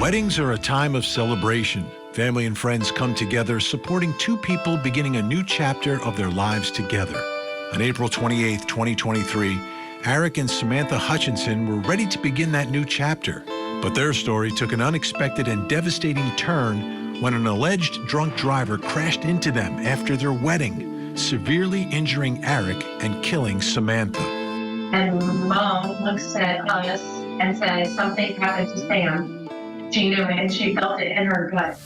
Weddings are a time of celebration. Family and friends come together, supporting two people beginning a new chapter of their lives together. On April 28, 2023, Aric and Samantha Hutchinson were ready to begin that new chapter. But their story took an unexpected and devastating turn when an alleged drunk driver crashed into them after their wedding, severely injuring Aric and killing Samantha. And Mom looks at us and says, something happened to Sam. She knew it and she felt it in her gut.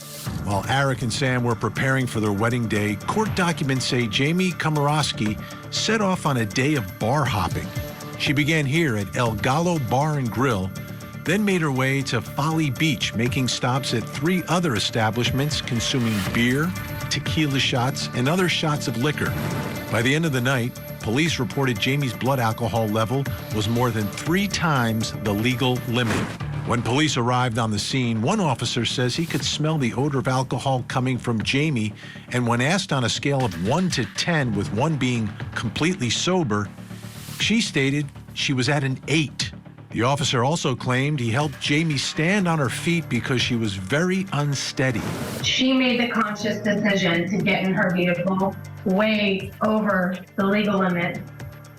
While Aric and Sam were preparing for their wedding day, court documents say Jamie Komoroski set off on a day of bar hopping. She began here at El Gallo Bar and Grill, then made her way to Folly Beach, making stops at 3 other establishments, consuming beer, tequila shots, and other shots of liquor. By the end of the night, police reported Jamie's blood alcohol level was more than 3 times the legal limit. When police arrived on the scene, one officer says he could smell the odor of alcohol coming from Jamie, and when asked on a scale of 1 to 10, with 1 being completely sober, she stated she was at an 8. The officer also claimed he helped Jamie stand on her feet because she was very unsteady. She made the conscious decision to get in her vehicle way over the legal limit,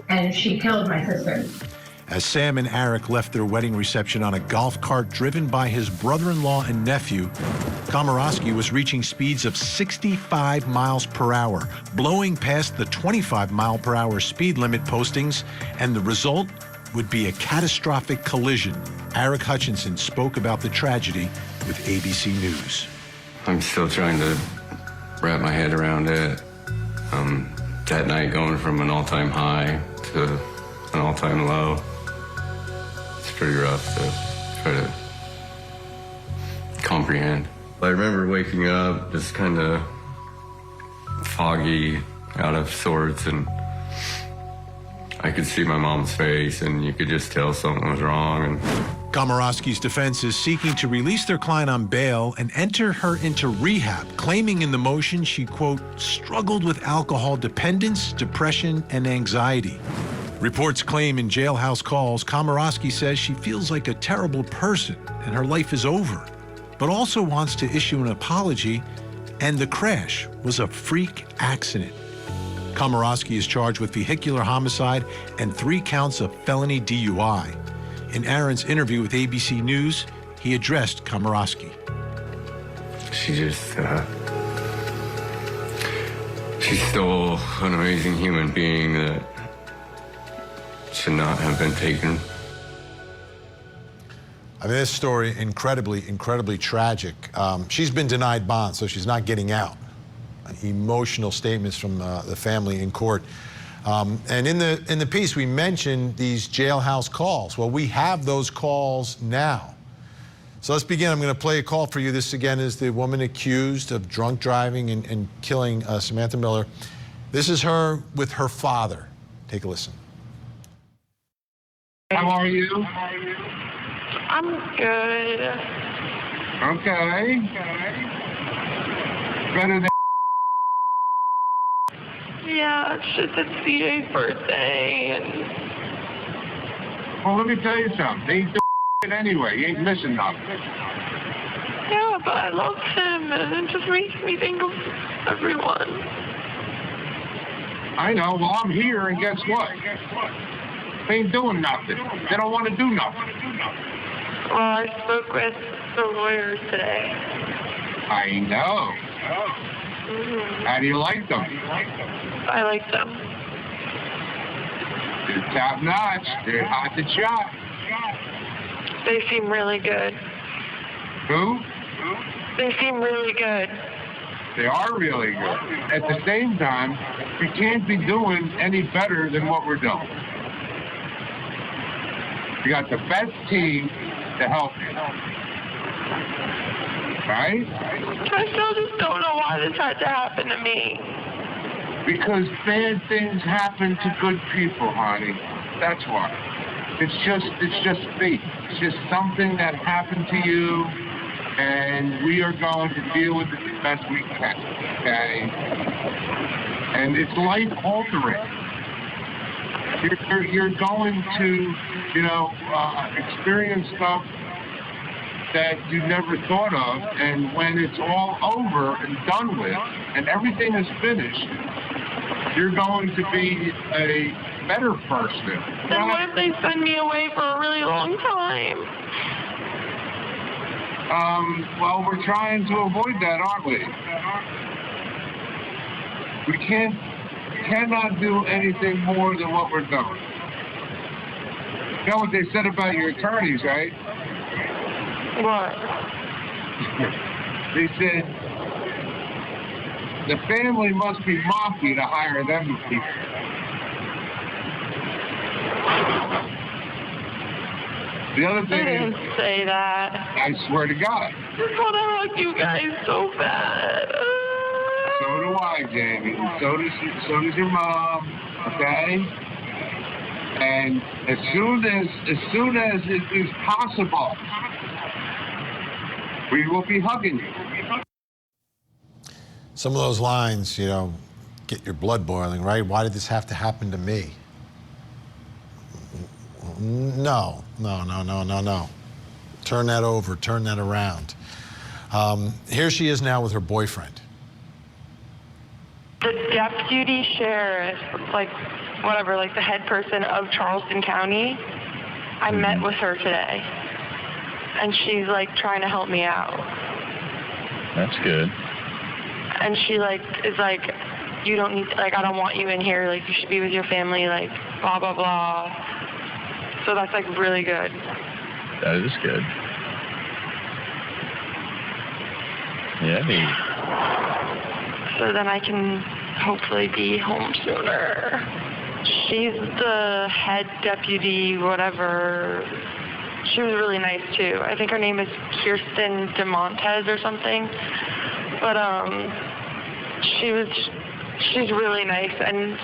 and she killed my sister. As Sam and Aric left their wedding reception on a golf cart driven by his brother-in-law and nephew, Komoroski was reaching speeds of 65 miles per hour, blowing past the 25-mile-per-hour speed limit postings, and the result would be a catastrophic collision. Aric Hutchinson spoke about the tragedy with ABC News. I'm still trying to wrap my head around it. That night going from an all-time high to an all-time low, it's pretty rough to try to comprehend. I remember waking up just kind of foggy, out of sorts, and I could see my mom's face, and you could just tell something was wrong. And Komoroski's defense is seeking to release their client on bail and enter her into rehab, claiming in the motion she, quote, struggled with alcohol dependence, depression, and anxiety. Reports claim in jailhouse calls, Komoroski says she feels like a terrible person and her life is over, but also wants to issue an apology, and the crash was a freak accident. Komoroski is charged with vehicular homicide and 3 counts of felony DUI. In Aaron's interview with ABC News, he addressed Komoroski. She's still an amazing human being that should not have been taken. I mean, this story, incredibly tragic. She's been denied bond, so she's not getting out. Emotional statements from the family in court. And in the piece, we mentioned these jailhouse calls. Well, we have those calls now. So let's begin. I'm going to play a call for you. This, again, is the woman accused of drunk driving and killing Samantha Miller. This is her with her father. Take a listen. How are you? I'm good. Okay. Better than... Yeah, it's just it's CJ's birthday, and... Well, let me tell you something. He ain't doing anyway. He ain't missing nothing. Yeah, but I love him, and it just makes me think of everyone. I know. Well, I'm here, and guess what? They ain't doing nothing. They don't want to do nothing. Well, I spoke with the lawyers today. I know. Mm-hmm. How do you like them? I like them. They're top notch. They're hot to chop. They seem really good. Who? They seem really good. They are really good. At the same time, we can't be doing any better than what we're doing. We got the best team to help you. Right? I still just don't know why this had to happen to me. Because bad things happen to good people, honey. That's why. It's just fate. It's just something that happened to you, and we are going to deal with it the best we can. Okay? And it's life altering. You're going to, experience stuff that you never thought of, and when it's all over and done with, and everything is finished, you're going to be a better person. Then what if they send me away for a really long time? Well, we're trying to avoid that, aren't we? We cannot do anything more than what we're doing. You know what they said about your attorneys, right? What? They said the family must be mafia to hire them to people. The other They thing didn't is, say that. I swear to God. I just want to hug you guys so bad. So do I, Jamie. So does your mom. Okay. And as soon as it is possible, we will be hugging you. Some of those lines, you know, get your blood boiling, right? Why did this have to happen to me? No. Turn that over, turn that around. Here she is now with her boyfriend. The deputy sheriff, like the head person of Charleston County, I met with her today. And she's like trying to help me out. That's good. And she is like, you don't need, I don't want you in here, you should be with your family, blah, blah, blah. So that's really good. That is good. Yeah. So then I can hopefully be home sooner. She's the head deputy, whatever. She was really nice too. I think her name is Kirsten DeMontes or something. But she's really nice, and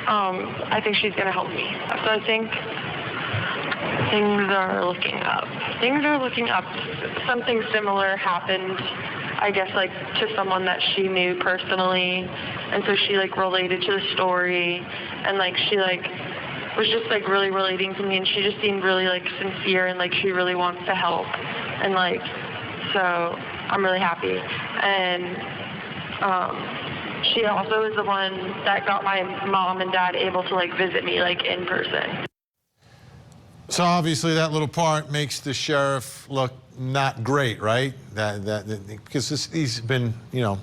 I think she's gonna help me. So I think things are looking up. Things are looking up. Something similar happened, I guess, to someone that she knew personally, and so she related to the story, and she was just really relating to me, and she just seemed really sincere, and she really wants to help, and so I'm really happy. And she also is the one that got my mom and dad able to visit me in person. So obviously that little part makes the sheriff look not great, right? Because he's been,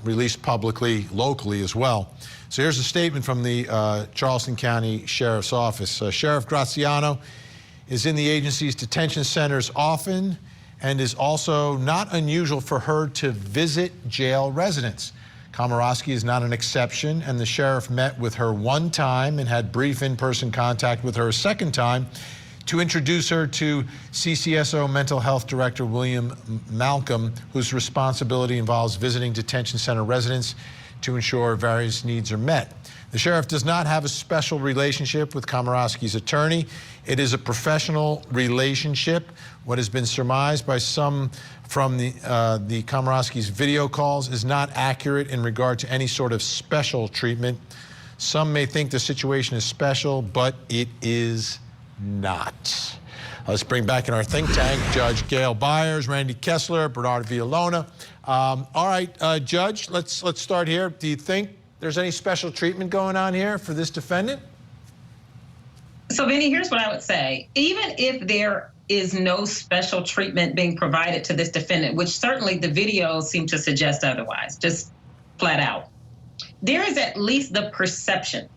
released publicly, locally as well. So here's a statement from the Charleston County Sheriff's Office. Sheriff Graziano is in the agency's detention centers often, and is also not unusual for her to visit jail residents. Komoroski is not an exception, and the sheriff met with her one time and had brief in-person contact with her a second time to introduce her to CCSO Mental Health Director William Malcolm, whose responsibility involves visiting detention center residents to ensure various needs are met. The sheriff does not have a special relationship with Komoroski's attorney. It is a professional relationship. What has been surmised by some from the Komoroski's video calls is not accurate in regard to any sort of special treatment. Some may think the situation is special, but it is not. Let's bring back in our think tank Judge Gail Byers, Randy Kessler, Bernard Villalona. All right, Judge, let's start here. Do you think there's any special treatment going on here for this defendant? So, Vinny, here's what I would say. Even if there is no special treatment being provided to this defendant, which certainly the videos seem to suggest otherwise, just flat out, there is at least the perception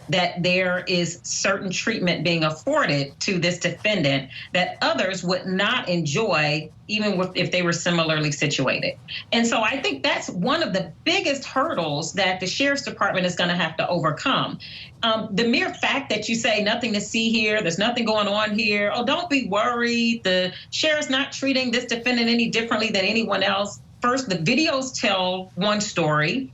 that there is certain treatment being afforded to this defendant that others would not enjoy, even if they were similarly situated. And so I think that's one of the biggest hurdles that the Sheriff's Department is going to have to overcome. The mere fact that you say nothing to see here, there's nothing going on here, oh, don't be worried, the sheriff's not treating this defendant any differently than anyone else. First, the videos tell one story.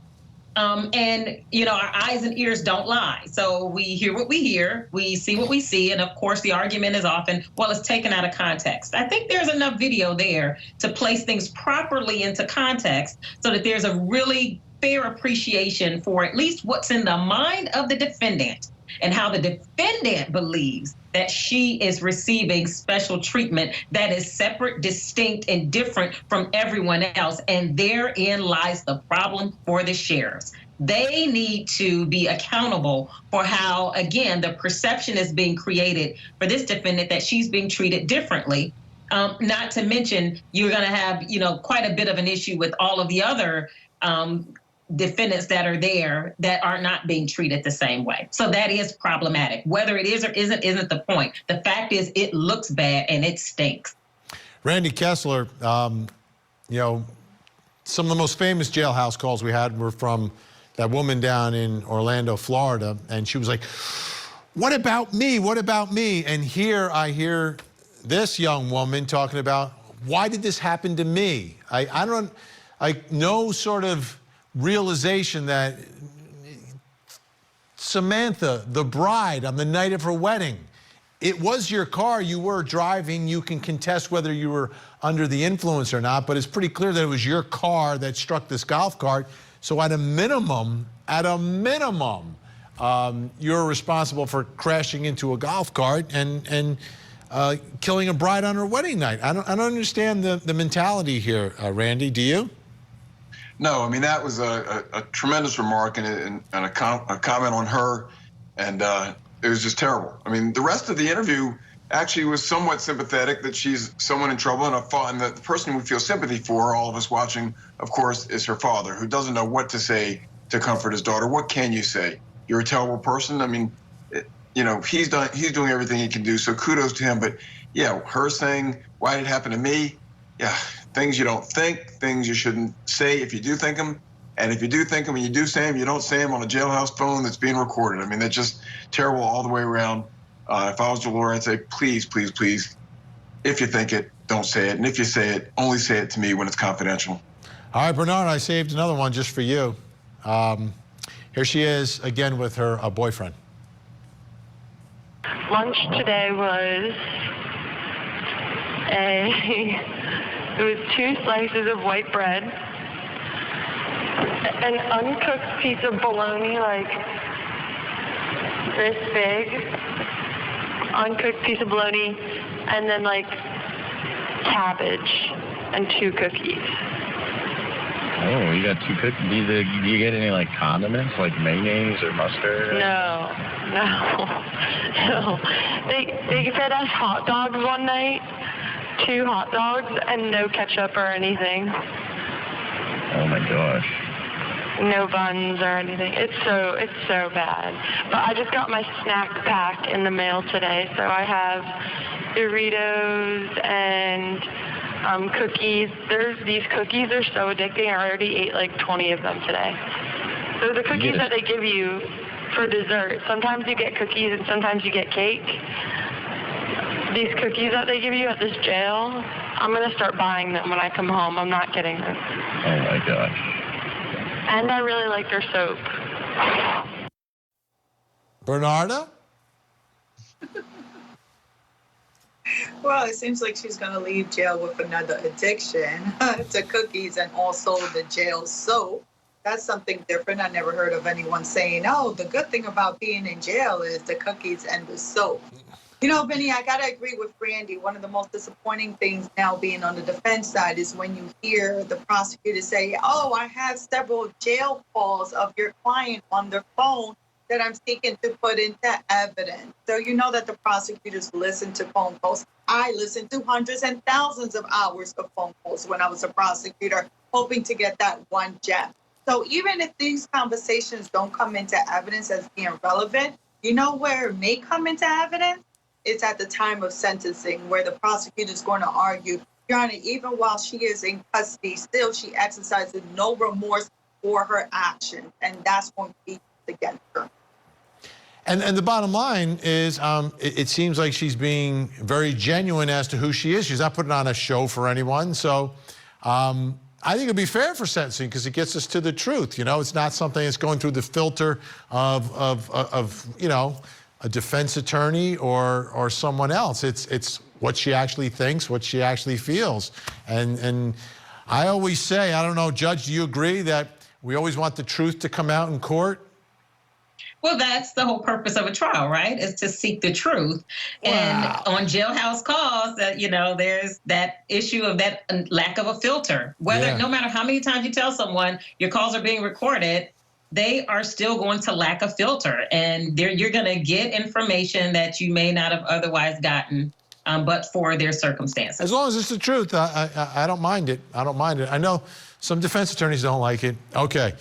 And, our eyes and ears don't lie. So we hear what we hear, we see what we see, and of course the argument is often, well, it's taken out of context. I think there's enough video there to place things properly into context so that there's a really fair appreciation for at least what's in the mind of the defendant and how the defendant believes that she is receiving special treatment that is separate, distinct, and different from everyone else. And therein lies the problem for the sheriffs. They need to be accountable for how, again, the perception is being created for this defendant that she's being treated differently. Not to mention, you're going to have, quite a bit of an issue with all of the other defendants that are there that are not being treated the same way. So that is problematic. Whether it is or isn't the point. The fact is, it looks bad and it stinks. Randy Kessler, some of the most famous jailhouse calls we had were from that woman down in Orlando, Florida, and she was like, "What about me? What about me?" And here I hear this young woman talking about, why did this happen to me? I don't, no sort of realization that Samantha, the bride, on the night of her wedding, it was your car, you were driving, you can contest whether you were under the influence or not, but it's pretty clear that it was your car that struck this golf cart. So at a minimum, you're responsible for crashing into a golf cart and killing a bride on her wedding night. I don't understand the mentality here, Randy. Do you? No, I mean, that was a tremendous remark and a comment on her, and it was just terrible. I mean, the rest of the interview actually was somewhat sympathetic that she's someone in trouble, and the person we feel sympathy for, all of us watching, of course, is her father, who doesn't know what to say to comfort his daughter. What can you say? You're a terrible person. I mean, he's doing everything he can do, so kudos to him. But yeah, her saying, "Why did it happen to me?" Yeah, things you don't think, things you shouldn't say if you do think them, and if you do think them and you do say them, you don't say them on a jailhouse phone that's being recorded. I mean, that's just terrible all the way around. If I was the lawyer, I'd say, please, please, please, if you think it, don't say it, and if you say it, only say it to me when it's confidential. All right, Bernard, I saved another one just for you. Here she is again with her boyfriend. Lunch today was it was 2 slices of white bread, an uncooked piece of bologna like this big, uncooked piece of bologna, and then like cabbage and 2 cookies. Oh, you got 2 cookies. Do you get any like condiments, like mayonnaise or mustard? No. They fed us hot dogs one night, 2 hot dogs, and no ketchup or anything. Oh my gosh. No buns or anything. It's so bad. But I just got my snack pack in the mail today, so I have Doritos and cookies. These cookies are so addicting. I already ate like 20 of them today. So the cookies that they give you for dessert, sometimes you get cookies and sometimes you get cake. These cookies that they give you at this jail, I'm going to start buying them when I come home. I'm not kidding them. Oh my gosh. And I really like their soap. Bernarda? Well, it seems like she's going to leave jail with another addiction to cookies and also the jail soap. That's something different. I never heard of anyone saying, oh, the good thing about being in jail is the cookies and the soap. Vinny, I got to agree with Randy. One of the most disappointing things now being on the defense side is when you hear the prosecutor say, oh, I have several jail calls of your client on their phone that I'm seeking to put into evidence. So you know that the prosecutors listen to phone calls. I listened to hundreds and thousands of hours of phone calls when I was a prosecutor, hoping to get that one gem. So even if these conversations don't come into evidence as being relevant, you know where it may come into evidence? It's at the time of sentencing, where the prosecutor is going to argue, Your Honor, even while she is in custody, still she exercises no remorse for her actions, and that's going to be against her. And the bottom line is, it seems like she's being very genuine as to who she is. She's not putting on a show for anyone. So I think it'd be fair for sentencing because it gets us to the truth. It's not something that's going through the filter of a defense attorney or someone else. It's what she actually thinks, what she actually feels. And I always say, I don't know, Judge, do you agree that we always want the truth to come out in court? Well, that's the whole purpose of a trial, right? Is to seek the truth. Wow. And on jailhouse calls, there's that issue of that lack of a filter. Whether no matter how many times you tell someone your calls are being recorded, they are still going to lack a filter, and you're going to get information that you may not have otherwise gotten, but for their circumstances. As long as it's the truth, I don't mind it. I don't mind it. I know some defense attorneys don't like it. Okay.